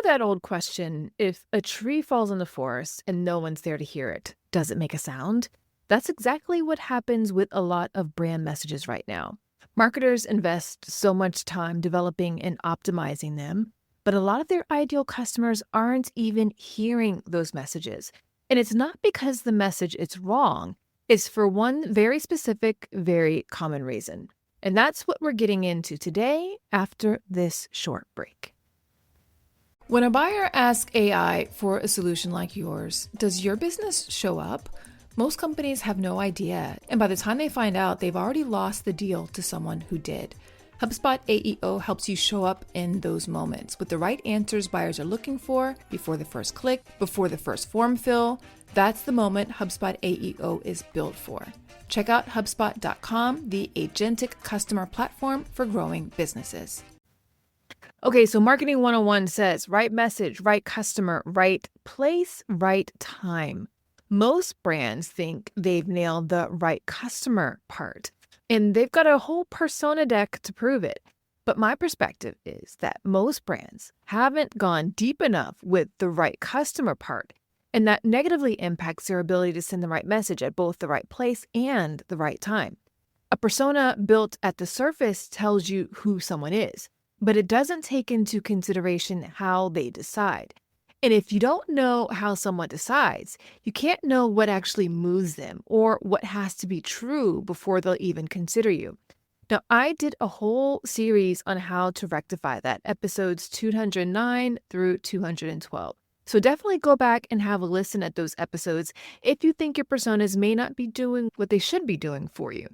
that old question, if a tree falls in the forest and no one's there to hear it, does it make a sound? That's exactly what happens with a lot of brand messages right now. Marketers invest so much time developing and optimizing them, but a lot of their ideal customers aren't even hearing those messages. And it's not because the message is wrong, it's for one very specific, very common reason. And that's what we're getting into today after this short break. When a buyer asks AI for a solution like yours, does your business show up? Most companies have no idea, and by the time they find out, they've already lost the deal to someone who did. HubSpot AEO helps you show up in those moments with the right answers buyers are looking for before the first click, before the first form fill. That's the moment HubSpot AEO is built for. Check out HubSpot.com, the agentic customer platform for growing businesses. Okay, so Marketing 101 says right message, right customer, right place, right time. Most brands think they've nailed the right customer part, and they've got a whole persona deck to prove it. But my perspective is that most brands haven't gone deep enough with the right customer part, and that negatively impacts their ability to send the right message at both the right place and the right time. A persona built at the surface tells you who someone is, but it doesn't take into consideration how they decide. And if you don't know how someone decides, you can't know what actually moves them or what has to be true before they'll even consider you. Now, I did a whole series on how to rectify that, episodes 209 through 212. So definitely go back and have a listen at those episodes if you think your personas may not be doing what they should be doing for you.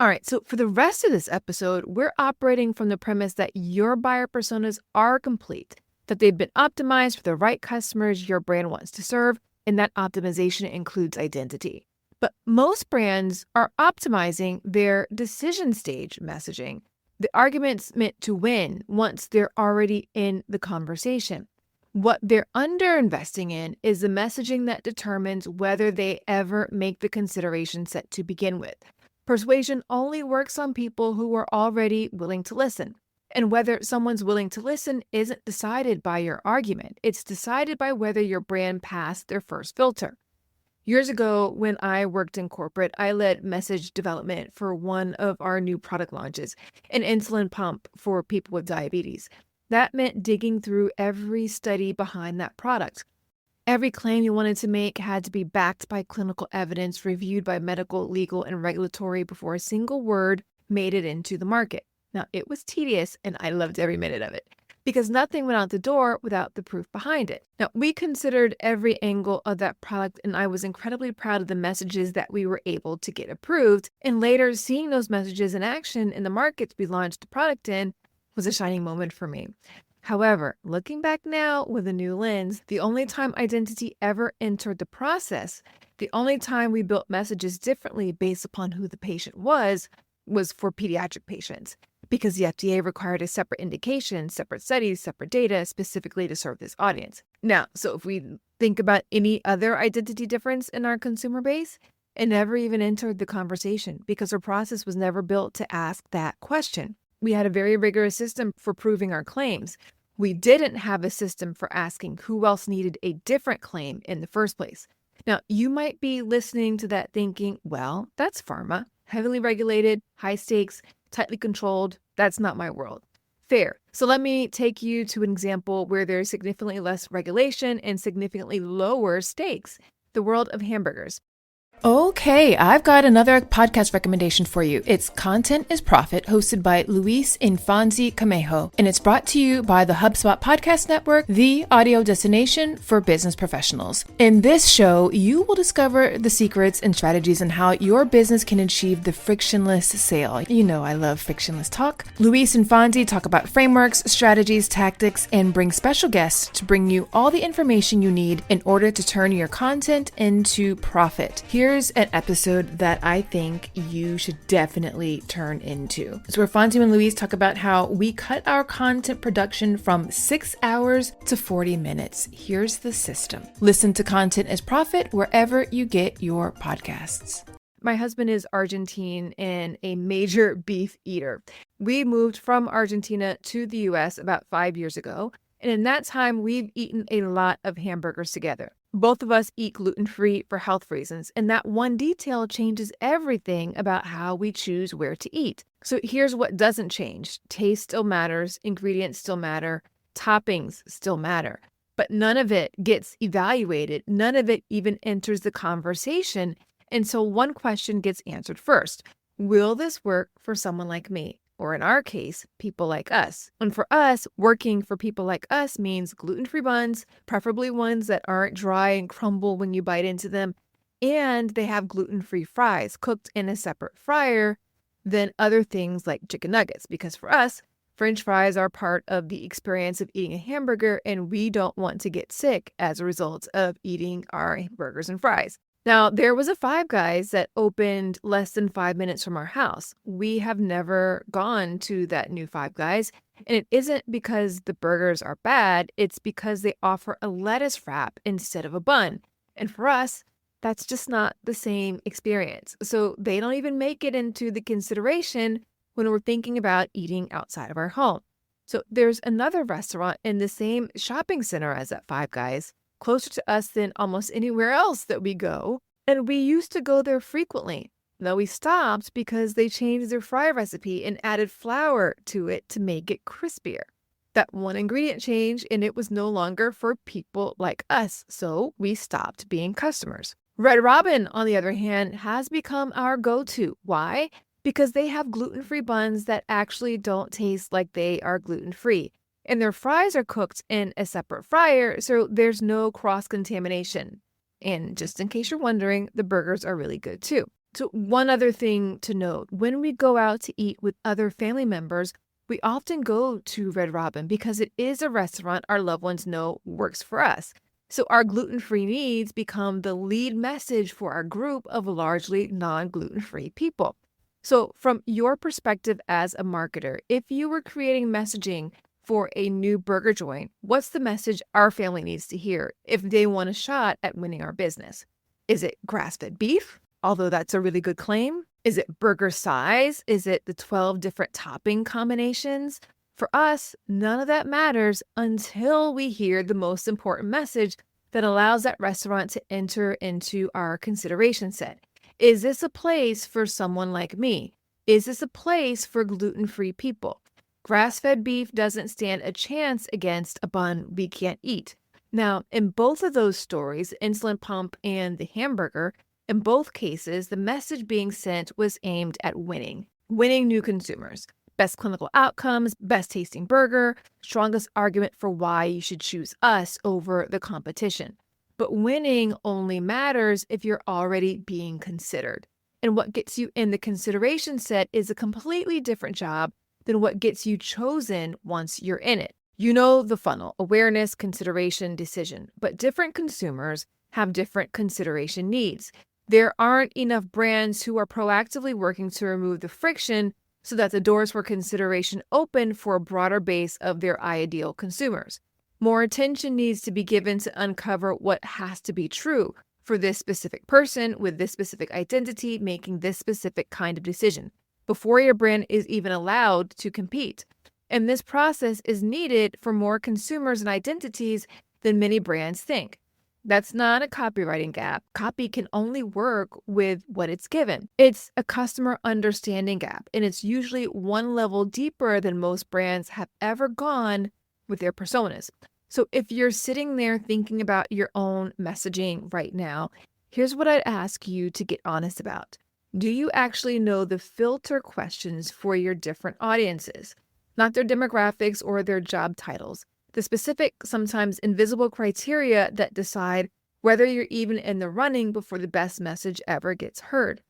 All right, so for the rest of this episode, we're operating from the premise that your buyer personas are complete, that they've been optimized for the right customers your brand wants to serve, and that optimization includes identity. But most brands are optimizing their decision stage messaging, the arguments meant to win once they're already in the conversation. What they're underinvesting in is the messaging that determines whether they ever make the consideration set to begin with. Persuasion only works on people who are already willing to listen. And whether someone's willing to listen isn't decided by your argument. It's decided by whether your brand passed their first filter. Years ago, when I worked in corporate, I led message development for one of our new product launches, an insulin pump for people with diabetes. That meant digging through every study behind that product. Every claim you wanted to make had to be backed by clinical evidence, reviewed by medical, legal, and regulatory before a single word made it into the market. Now, it was tedious, and I loved every minute of it, because nothing went out the door without the proof behind it. Now, we considered every angle of that product, and I was incredibly proud of the messages that we were able to get approved. And later, seeing those messages in action in the markets we launched the product in was a shining moment for me. However, looking back now with a new lens, the only time identity ever entered the process, the only time we built messages differently based upon who the patient was for pediatric patients, because the FDA required a separate indication, separate studies, separate data specifically to serve this audience. Now, so if we think about any other identity difference in our consumer base, it never even entered the conversation because our process was never built to ask that question. We had a very rigorous system for proving our claims. We didn't have a system for asking who else needed a different claim in the first place. Now, you might be listening to that thinking, well, that's pharma, heavily regulated, high stakes, tightly controlled. That's not my world. Fair. So let me take you to an example where there's significantly less regulation and significantly lower stakes, the world of hamburgers. Okay, I've got another podcast recommendation for you. It's Content is Profit, hosted by Luis Infanzi Camejo, and it's brought to you by the HubSpot Podcast Network, the audio destination for business professionals. In this show, you will discover the secrets and strategies on how your business can achieve the frictionless sale. You know I love frictionless talk. Luis and Fonzie talk about frameworks, strategies, tactics, and bring special guests to bring you all the information you need in order to turn your content into profit. Here's an episode that I think you should definitely turn into. It's where Fonzie and Luis talk about how we cut our content production from 6 hours to 40 minutes. Here's the system. Listen to Content as Profit wherever you get your podcasts. My husband is Argentine and a major beef eater. We moved from Argentina to the US about 5 years ago. And in that time, we've eaten a lot of hamburgers together. Both of us eat gluten-free for health reasons, and that one detail changes everything about how we choose where to eat. So here's what doesn't change. Taste still matters, ingredients still matter, toppings still matter. But none of it gets evaluated. None of it even enters the conversation until one question gets answered first. Will this work for someone like me? Or in our case, people like us. And for us, working for people like us means gluten-free buns, preferably ones that aren't dry and crumble when you bite into them, and they have gluten-free fries cooked in a separate fryer than other things like chicken nuggets. Because for us, French fries are part of the experience of eating a hamburger, and we don't want to get sick as a result of eating our burgers and fries. Now, there was a Five Guys that opened less than 5 minutes from our house. We have never gone to that new Five Guys, and it isn't because the burgers are bad, it's because they offer a lettuce wrap instead of a bun. And for us, that's just not the same experience. So they don't even make it into the consideration when we're thinking about eating outside of our home. So there's another restaurant in the same shopping center as that Five Guys, closer to us than almost anywhere else that we go, and we used to go there frequently. Though we stopped because they changed their fry recipe and added flour to it to make it crispier. That one ingredient change, and it was no longer for people like us, so we stopped being customers. Red Robin, on the other hand, has become our go-to. Why? Because they have gluten-free buns that actually don't taste like they are gluten-free. And their fries are cooked in a separate fryer, so there's no cross-contamination. And just in case you're wondering, the burgers are really good too. So one other thing to note, when we go out to eat with other family members, we often go to Red Robin because it is a restaurant our loved ones know works for us. So our gluten-free needs become the lead message for our group of largely non-gluten-free people. So from your perspective as a marketer, if you were creating messaging for a new burger joint, what's the message our family needs to hear if they want a shot at winning our business? Is it grass-fed beef? Although that's a really good claim. Is it burger size? Is it the 12 different topping combinations? For us, none of that matters until we hear the most important message that allows that restaurant to enter into our consideration set. Is this a place for someone like me? Is this a place for gluten-free people? Grass-fed beef doesn't stand a chance against a bun we can't eat. Now, in both of those stories, insulin pump and the hamburger, in both cases, the message being sent was aimed at winning new consumers. Best clinical outcomes, best tasting burger, strongest argument for why you should choose us over the competition. But winning only matters if you're already being considered. And what gets you in the consideration set is a completely different job than what gets you chosen once you're in it. You know the funnel: awareness, consideration, decision. But different consumers have different consideration needs. There aren't enough brands who are proactively working to remove the friction so that the doors for consideration open for a broader base of their ideal consumers. More attention needs to be given to uncover what has to be true for this specific person with this specific identity making this specific kind of decision before your brand is even allowed to compete. And this process is needed for more consumers and identities than many brands think. That's not a copywriting gap. Copy can only work with what it's given. It's a customer understanding gap, and it's usually one level deeper than most brands have ever gone with their personas. So if you're sitting there thinking about your own messaging right now, here's what I'd ask you to get honest about. Do you actually know the filter questions for your different audiences? Not their demographics or their job titles. The specific, sometimes invisible criteria that decide whether you're even in the running before the best message ever gets heard.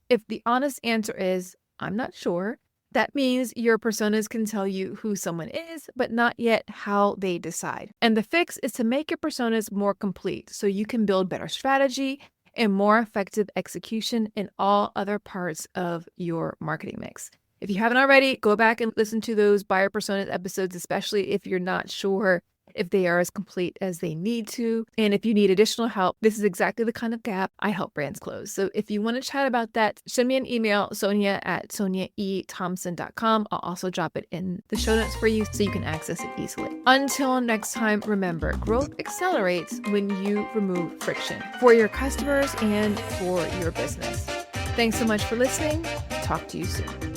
If the honest answer is, I'm not sure, that means your personas can tell you who someone is, but not yet how they decide. And the fix is to make your personas more complete so you can build better strategy and more effective execution in all other parts of your marketing mix. If you haven't already, go back and listen to those buyer personas episodes, especially if you're not sure if they are as complete as they need to. And if you need additional help, this is exactly the kind of gap I help brands close. So if you want to chat about that, send me an email, sonia@soniaethompson.com. I'll also drop it in the show notes for you so you can access it easily. Until next time, remember, growth accelerates when you remove friction for your customers and for your business. Thanks so much for listening. Talk to you soon.